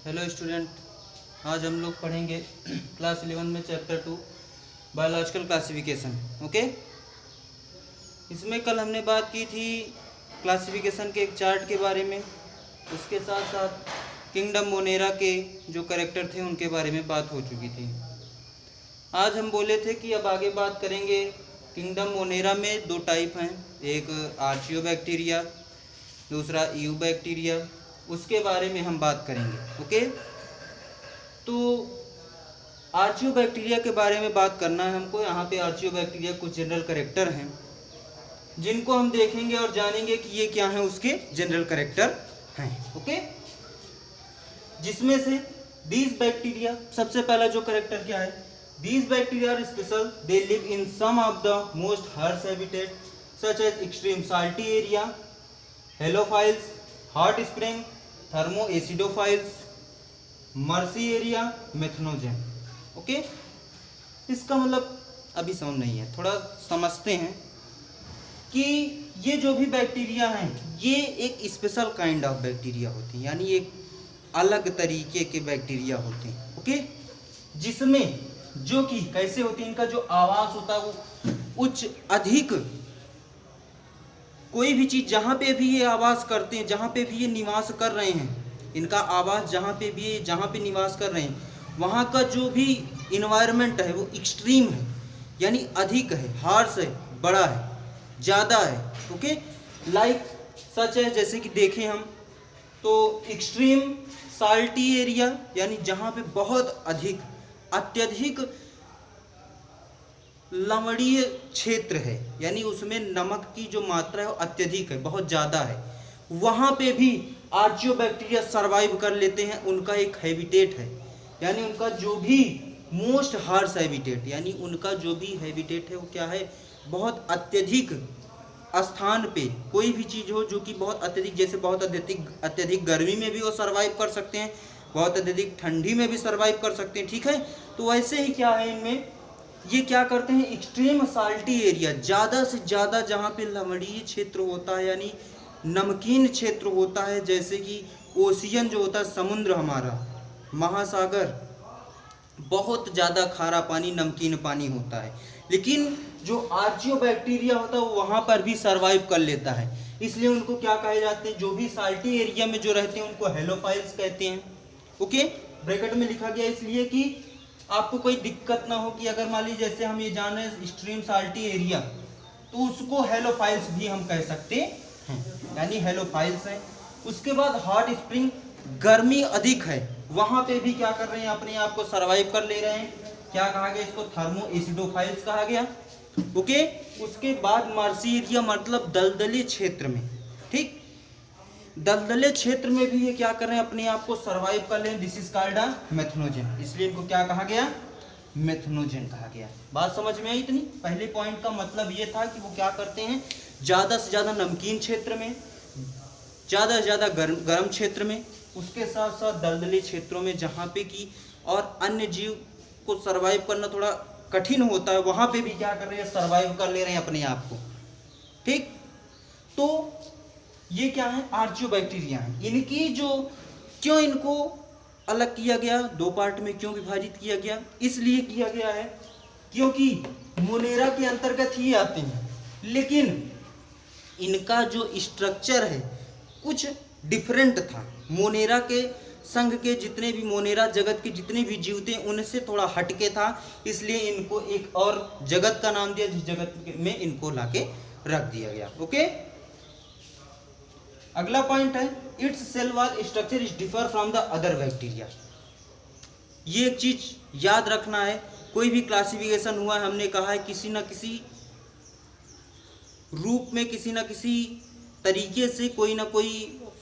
Hello student, आज हम लोग पढ़ेंगे क्लास 11 में चैप्टर 2 बायोलॉजिकल क्लासिफिकेशन। ओके, इसमें कल हमने बात की थी क्लासिफिकेशन के एक चार्ट के बारे में, उसके साथ साथ किंगडम मोनेरा के जो कैरेक्टर थे उनके बारे में बात हो चुकी थी। आज हम बोले थे कि अब आगे बात करेंगे। किंगडम मोनेरा में दो टाइप हैं, एक आर्चियोबैक्टीरिया, दूसरा ईयू बैक्टीरिया, उसके बारे में हम बात करेंगे। ओके, तो आर्चियोबैक्टीरिया के बारे में बात करना है हमको। यहाँ पे आर्चियोबैक्टीरिया कुछ जनरल कैरेक्टर हैं जिनको हम देखेंगे और जानेंगे कि ये क्या है, उसके जनरल कैरेक्टर हैं। ओके, जिसमें से दीज बैक्टीरिया, सबसे पहला जो कैरेक्टर क्या है, these bacteria are special, they live in some of the most harsh habitat such as extreme salty area, halophiles, hot spring, thermo acidophiles, marshy area, methanogen. Okay, इसका मतलब अभी समझ नहीं है, थोड़ा समझते हैं कि ये जो भी बैक्टीरिया हैं ये एक स्पेशल काइंड ऑफ बैक्टीरिया होते हैं, यानी एक अलग तरीके के बैक्टीरिया होते हैं। ओके, जिसमें जो कि कैसे होते हैं, इनका जो आवास होता है वो उच्च अधिक, कोई भी चीज़ जहाँ पे भी ये आवास करते हैं, जहाँ पे भी ये निवास कर रहे हैं, इनका आवास जहाँ पे भी ये जहाँ पे निवास कर रहे हैं वहाँ का जो भी इन्वायरमेंट है वो एक्सट्रीम है, यानी अधिक है, हार्श है, बड़ा है, ज़्यादा है। ओके, लाइक सच है, जैसे कि देखें हम तो एक्सट्रीम साल्टी एरिया, यानी जहाँ पे बहुत अधिक, अत्यधिक लवणीय क्षेत्र है, यानी उसमें नमक की जो मात्रा है वो अत्यधिक है, बहुत ज़्यादा है, वहाँ पे भी आर्चियोबैक्टीरिया सरवाइव कर लेते हैं। उनका एक हैबिटेट है, यानी उनका जो भी मोस्ट हार्श हैबिटेट, यानी उनका जो भी हैबिटेट है वो क्या है, बहुत अत्यधिक स्थान पे कोई भी चीज़ हो जो कि बहुत अत्यधिक, जैसे बहुत अत्यधिक गर्मी में भी वो सरवाइव कर सकते हैं, बहुत अत्यधिक ठंडी में भी सरवाइव कर सकते हैं। ठीक है, तो वैसे ही क्या है, इनमें ये क्या करते हैं, एक्सट्रीम साल्टी एरिया, ज़्यादा से ज़्यादा जहाँ पे लवणीय क्षेत्र होता है, यानी नमकीन क्षेत्र होता है, जैसे कि ओशियन जो होता है, समुद्र हमारा, महासागर, बहुत ज़्यादा खारा पानी, नमकीन पानी होता है, लेकिन जो आर्चियोबैक्टीरिया होता है वो वहाँ पर भी सरवाइव कर लेता है। इसलिए उनको क्या कहे जाते हैं, जो भी साल्टी एरिया में जो रहते हैं उनको हेलोफाइल्स कहते हैं। ओके, ब्रैकेट में लिखा गया इसलिए कि आपको कोई दिक्कत ना हो कि अगर मान लीजिए जैसे हम ये जान रहे हैं एक्सट्रीम साल्टी एरिया, तो उसको हेलोफाइल्स भी हम कह सकते हैं, यानी हेलोफाइल्स है। उसके बाद हॉट स्प्रिंग, गर्मी अधिक है, वहाँ पे भी क्या कर रहे हैं, अपने आप को सरवाइव कर ले रहे हैं, क्या कहा गया इसको, थर्मो एसिडोफाइल्स कहा गया। ओके, उसके बाद मर्सी एरिया, मतलब दलदली क्षेत्र में, ठीक, दलदले क्षेत्र में भी ये क्या कर रहे हैं, अपने आप को सरवाइव कर रहे हैं। दिस इज कॉल्ड अ मेथनोजेन, इसलिए इनको क्या कहा गया, मेथनोजेन कहा गया। बात समझ में आई इतनी? पहले पॉइंट का मतलब ये था कि वो क्या करते हैं, ज़्यादा से ज़्यादा नमकीन क्षेत्र में, ज़्यादा से ज़्यादा गर्म क्षेत्र में, उसके साथ साथ दलदली क्षेत्रों में जहाँ पे कि और अन्य जीव को सरवाइव करना थोड़ा कठिन होता है, वहाँ पे भी क्या कर रहे हैं, सरवाइव कर ले रहे हैं अपने आप को। ठीक, तो ये क्या है, आर्चियोबैक्टीरिया है। इनकी जो, क्यों इनको अलग किया गया, दो पार्ट में क्यों विभाजित किया गया, इसलिए किया गया है क्योंकि मोनेरा के अंतर्गत ही आते हैं, लेकिन इनका जो स्ट्रक्चर है कुछ डिफरेंट था। मोनेरा के संघ के जितने भी, मोनेरा जगत के जितने भी जीव थे उनसे थोड़ा हटके था, इसलिए इनको एक और जगत का नाम दिया, जिस जगत में इनको लाके रख दिया गया। ओके, अगला पॉइंट है, its cell wall structure is differ from the other bacteria. ये एक चीज याद रखना है, कोई भी क्लासिफिकेशन हुआ है, हमने कहा है किसी न किसी रूप में, किसी न किसी तरीके से, कोई ना कोई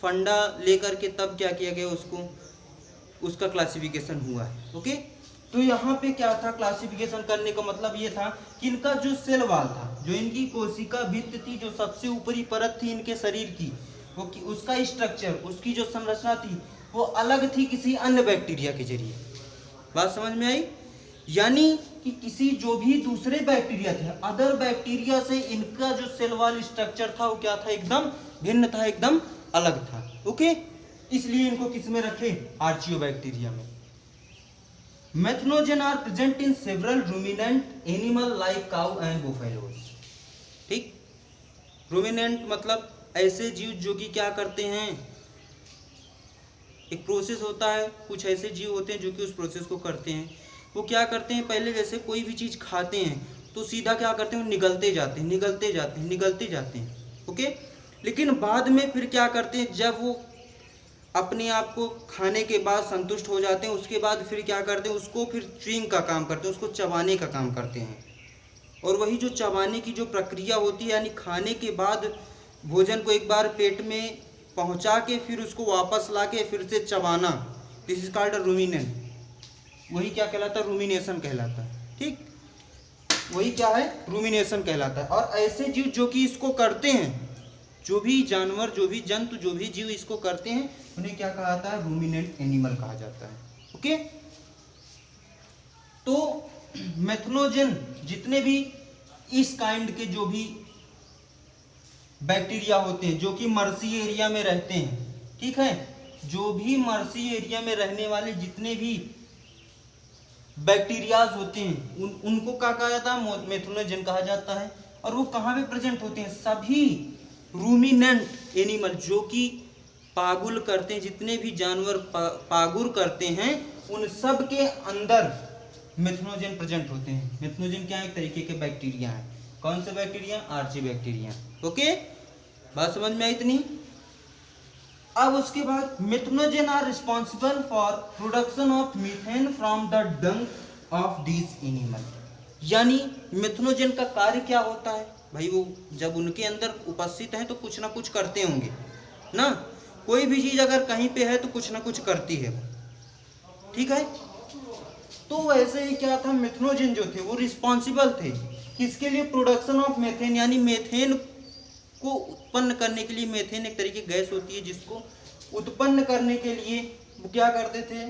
फंडा लेकर के तब क्या किया गया, उसको, उसका क्लासिफिकेशन हुआ है। ओके, तो यहाँ पे क्या था, क्लासिफिकेशन करने का मतलब ये था कि इनका जो सेल वॉल था, जो इनकी कोशिका भित्ति थी, जो सबसे ऊपरी परत थी इनके शरीर की, वो उसका स्ट्रक्चर, उसकी जो संरचना थी वो अलग थी किसी अन्य बैक्टीरिया के जरिए। बात समझ में आई? यानी कि किसी जो भी दूसरे बैक्टीरिया थे, अदर बैक्टीरिया से इनका जो सेल वॉल स्ट्रक्चर था वो क्या था, एकदम भिन्न था, एकदम अलग था। ओके, इसलिए इनको किस में रखे, आर्चियोबैक्टीरिया में। Methanogen are present in several ruminant animal like cow and buffaloes. ठीक, रूमिनेंट मतलब ऐसे जीव जो कि क्या करते हैं, एक प्रोसेस होता है, कुछ ऐसे जीव होते हैं जो कि उस प्रोसेस को करते हैं। वो क्या करते हैं, पहले जैसे कोई भी चीज़ खाते हैं तो सीधा क्या करते हैं, वो निगलते जाते हैं, निगलते जाते हैं, निगलते जाते हैं, ओके। लेकिन बाद में फिर क्या करते हैं, जब वो अपने आप को खाने के बाद संतुष्ट हो जाते हैं, उसके बाद फिर क्या करते हैं, उसको फिर च्यूइंग का काम करते हैं, उसको चबाने का काम करते हैं। और वही जो चबाने की जो प्रक्रिया होती है, यानी खाने के बाद भोजन को एक बार पेट में पहुंचा के फिर उसको वापस ला के फिर से चबाना, दिस इज कॉल्ड रूमिनेंट। वही क्या कहलाता है, रूमिनेशन कहलाता है। ठीक, वही क्या है, रूमिनेशन कहलाता है। और ऐसे जीव जो कि इसको करते हैं, जो भी जानवर, जो भी जंतु, जो भी जीव इसको करते हैं, उन्हें क्या कहा जाता है, रूमिनेंट एनिमल कहा जाता है, ओके। तो मेथनोजन जितने भी इस काइंड के जो भी बैक्टीरिया होते हैं जो कि मर्सी एरिया में रहते हैं, ठीक है, जो भी मर्सी एरिया में रहने वाले जितने भी बैक्टीरियाज होते हैं उनको क्या कहा जाता है, मेथनोजन कहा जाता है। और वो कहाँ पे प्रेजेंट होते हैं, सभी रूमिनेंट एनिमल जो कि पागुल करते हैं, जितने भी जानवर पागुर करते हैं, उन सब के अंदर मेथनोजन प्रेजेंट होते हैं। मेथनोजन क्या है, एक तरीके के बैक्टीरिया है। कौन से बैक्टीरिया, आर्चियोबैक्टीरिया, ओके। बात समझ में आई इतनी। अब उसके बाद methanogen are responsible for production of methane from the dung of this animal. यानी मेथनोजन का कार्य क्या होता है भाई, वो जब उनके अंदर उपस्थित है तो कुछ ना कुछ करते होंगे ना, कोई भी चीज अगर कहीं पे है तो कुछ ना कुछ करती है, ठीक है। तो वैसे ही क्या था, मेथनोजन जो थे वो रिस्पॉन्सिबल थे किसके लिए, प्रोडक्शन ऑफ मेथेन, यानी मेथेन को उत्पन्न करने के लिए। मेथेन एक तरीके की गैस होती है जिसको उत्पन्न करने के लिए वो क्या करते थे,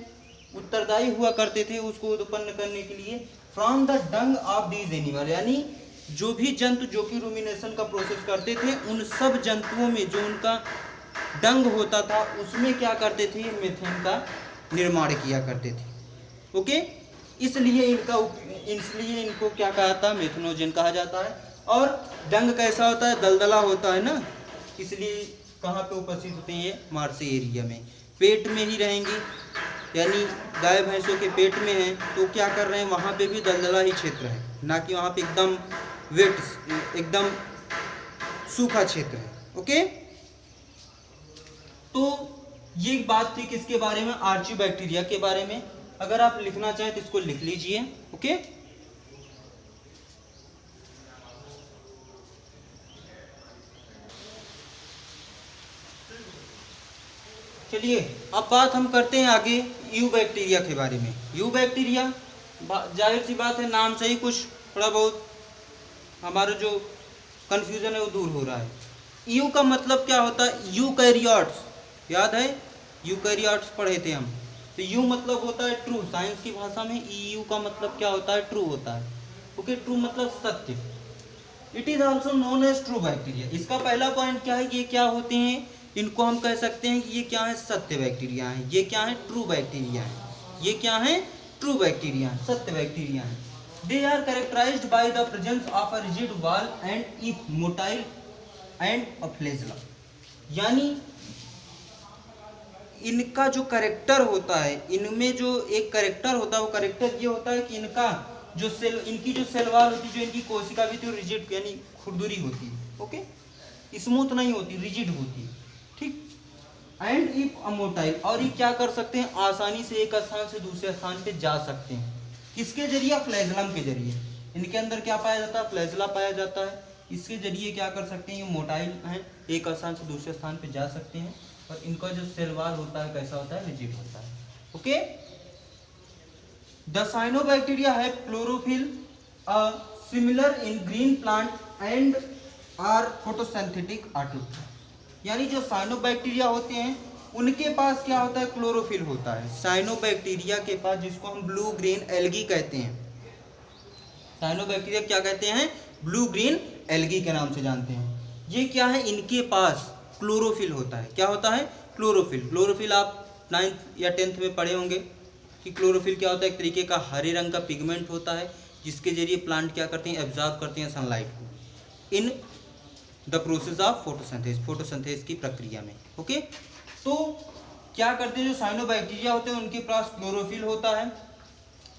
उत्तरदायी हुआ करते थे उसको उत्पन्न करने के लिए, from the dung of these animal. यानी जो भी जंतु जो कि रूमिनेशन का प्रोसेस करते थे, उन सब जंतुओं में जो उनका डंग होता था उसमें क्या करते थे, मेथेन का निर्माण किया करते थे, ओके। इसलिए इनको क्या कहा था, मेथनोजन कहा जाता है। और डंग कैसा होता है, दलदला होता है ना, इसलिए कहाँ पे उपस्थित होते हैं, ये मार्सी एरिया में, पेट में ही रहेंगी, यानी गाय भैंसों के पेट में है तो क्या कर रहे हैं, वहाँ पे भी दलदला ही क्षेत्र है, ना कि वहाँ पे एकदम वेट, एकदम सूखा क्षेत्र है, ओके। तो ये एक बात थी किसके बारे में, आर्चियोबैक्टीरिया के बारे में। अगर आप लिखना चाहें तो इसको लिख लीजिए, ओके। चलिए अब बात हम करते हैं आगे यू बैक्टीरिया के बारे में। यू बैक्टीरिया, जाहिर सी बात है, नाम से ही कुछ थोड़ा बहुत हमारा जो कंफ्यूजन है वो दूर हो रहा है। यू का मतलब क्या होता है, यूकैरियोट्स, याद है यूकैरियोट्स पढ़े थे हम, तो यू मतलब होता है ट्रू, साइंस की भाषा में यू का मतलब क्या होता है, ट्रू होता है, ओके। ट्रू मतलब सत्य। It is also known as true bacteria. इसका पहला पॉइंट क्या है, ये क्या होते हैं, इनको हम कह सकते हैं कि ये क्या है, सत्य बैक्टीरिया है। ये क्या है, ट्रू बैक्टीरिया है। ये क्या है, ट्रू बैक्टीरिया, सत्य बैक्टीरिया है। They are characterized by the presence of a rigid wall and if motile and a flagella. यानी इनका जो करेक्टर होता है, इनमें जो एक करेक्टर होता है, वो करेक्टर ये होता है कि इनका जो सेल, इनकी जो सेल वॉल होती है, जो इनकी कोशिका भी होती है, रिजिड यानी खुरदुरी होती है, ओके, स्मूथ नहीं होती, रिजिड होती है, ठीक। एंड इफ अमोटाइल, और ये क्या कर सकते हैं, आसानी से एक स्थान से दूसरे स्थान पे जा सकते हैं। किसके जरिए, फ्लैजेलम के जरिए। इनके अंदर क्या पाया जाता है, फ्लैजेला पाया जाता है। इसके जरिए क्या कर सकते हैं, ये मोटाइल हैं, एक स्थान से दूसरे स्थान पे जा सकते हैं। और इनका जो सेल वॉल होता है कैसा होता है, रिजिड होता है, okay. The cyanobacteria have chlorophyll similar in green plant and are photosynthetic autotroph. यानी जो साइनोबैक्टीरिया होते हैं उनके पास क्या होता है, क्लोरोफिल होता है। साइनोबैक्टीरिया के पास, जिसको हम ब्लू ग्रीन एल्गी कहते हैं, साइनोबैक्टीरिया क्या कहते हैं, ब्लू ग्रीन एल्गी के नाम से जानते हैं। ये क्या है, इनके पास क्लोरोफिल होता है। क्या होता है, क्लोरोफिल। क्लोरोफिल आप 9th या 10th में पढ़े होंगे कि क्लोरोफिल क्या होता है, एक तरीके का हरे रंग का पिगमेंट होता है जिसके जरिए प्लांट क्या करते हैं, एब्जॉर्ब करते हैं सनलाइट को in the process of photosynthesis, photosynthesis की प्रक्रिया में। ओके, तो क्या करते हैं, जो साइनोबैक्टीरिया होते हैं उनके पास क्लोरोफिल होता है।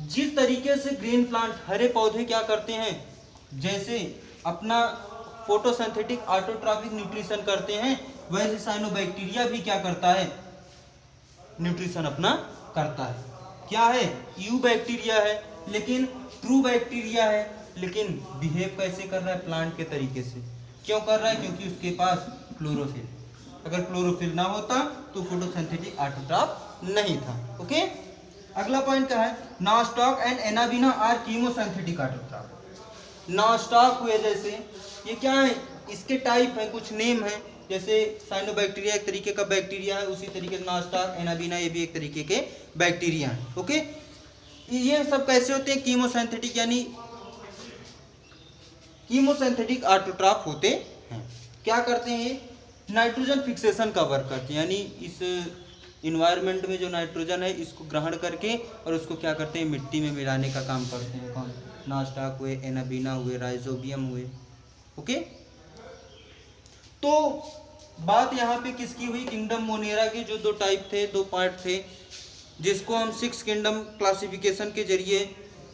जिस तरीके से ग्रीन प्लांट, हरे पौधे क्या करते हैं, जैसे अपना फोटोसिंथेटिक ऑटोट्रॉपिक न्यूट्रिशन करते हैं, वैसे साइनोबैक्टीरिया भी क्या करता है, न्यूट्रिशन अपना करता है। क्या है, यू बैक्टीरिया है लेकिन ट्रू बैक्टीरिया है, लेकिन बिहेव कैसे कर रहा है, प्लांट के तरीके से। क्यों कर रहा है, क्योंकि उसके पास क्लोरोफिल। अगर क्लोरोफिल ना होता तो फोटोसिंथेटिक ऑटोट्रॉप नहीं था। ओके, अगला पॉइंट क्या है, Nostoc and Anabaena are chemosynthetic autotroph. Nostoc हुए जैसे, ये क्या है, इसके टाइप है, कुछ नेम है, जैसे साइनोबैक्टीरिया एक तरीके का बैक्टीरिया है, उसी तरीके से नॉनस्टॉक, एनाबिना ये भी एक तरीके के बैक्टीरिया है। ओके, ये सब कैसे होते हैं, कीमोसिंथेटिक, यानी कीमोसिंथेटिक ऑटोट्रॉप होते हैं। क्या करते हैं, ये नाइट्रोजन फिक्सेशन का वर्क करते हैं, यानी इस इन्वायरमेंट में जो नाइट्रोजन है इसको ग्रहण करके और उसको क्या करते हैं, मिट्टी में मिलाने का काम करते हैं। कौन, नॉनस्टॉक हुए, एनाबिना हुए, राइजोबियम हुए। ओके, तो बात यहाँ पे किसकी हुई, किंगडम मोनेरा के जो दो टाइप थे, दो पार्ट थे, जिसको हम 6 किंगडम क्लासिफिकेशन के जरिए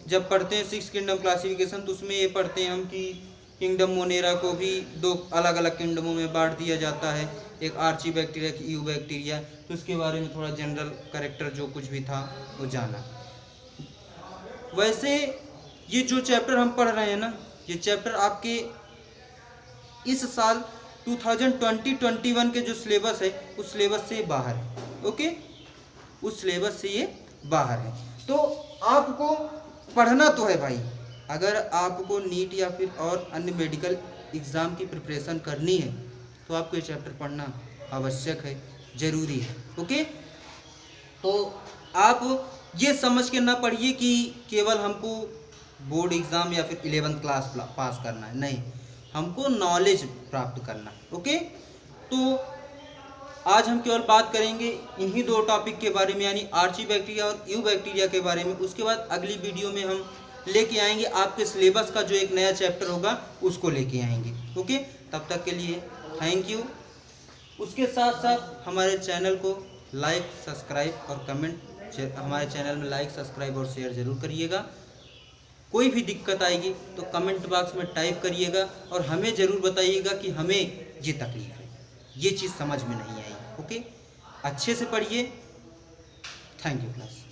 जब पढ़ते हैं 6 किंगडम क्लासिफिकेशन, तो उसमें ये पढ़ते हैं हम कि किंगडम मोनेरा को भी 2 अलग अलग किंगडमों में बांट दिया जाता है, एक आर्ची बैक्टीरिया, एक यू बैक्टीरिया। तो उसके बारे में थोड़ा जनरल कैरेक्टर जो कुछ भी था वो जाना। वैसे ये जो चैप्टर हम पढ़ रहे हैं ना, ये चैप्टर आपके इस साल 2020-21 के जो सिलेबस है उस सिलेबस से बाहर है। ओके, उस सिलेबस से ये बाहर है। तो आपको पढ़ना तो है भाई, अगर आपको नीट या फिर और अन्य मेडिकल एग्ज़ाम की प्रिपरेशन करनी है तो आपको ये चैप्टर पढ़ना आवश्यक है, ज़रूरी है। ओके, तो आप ये समझ के ना पढ़िए कि केवल हमको बोर्ड एग्ज़ाम या फिर 11th क्लास पास करना है, नहीं, हमको नॉलेज प्राप्त करना है। ओके, तो आज हम केवल बात करेंगे इन्हीं 2 टॉपिक के बारे में, यानी आर्ची बैक्टीरिया और यू बैक्टीरिया के बारे में। उसके बाद अगली वीडियो में हम लेके आएंगे आपके सिलेबस का जो एक नया चैप्टर होगा उसको लेके आएंगे। ओके, तब तक के लिए थैंक यू। उसके साथ साथ हमारे चैनल को लाइक, सब्सक्राइब और कमेंट, हमारे चैनल में लाइक, सब्सक्राइब और शेयर ज़रूर करिएगा। कोई भी दिक्कत आएगी तो कमेंट बॉक्स में टाइप करिएगा और हमें ज़रूर बताइएगा कि हमें ये तकलीफ है, ये चीज़ समझ में नहीं आई। ओके, अच्छे से पढ़िए। Thank you class.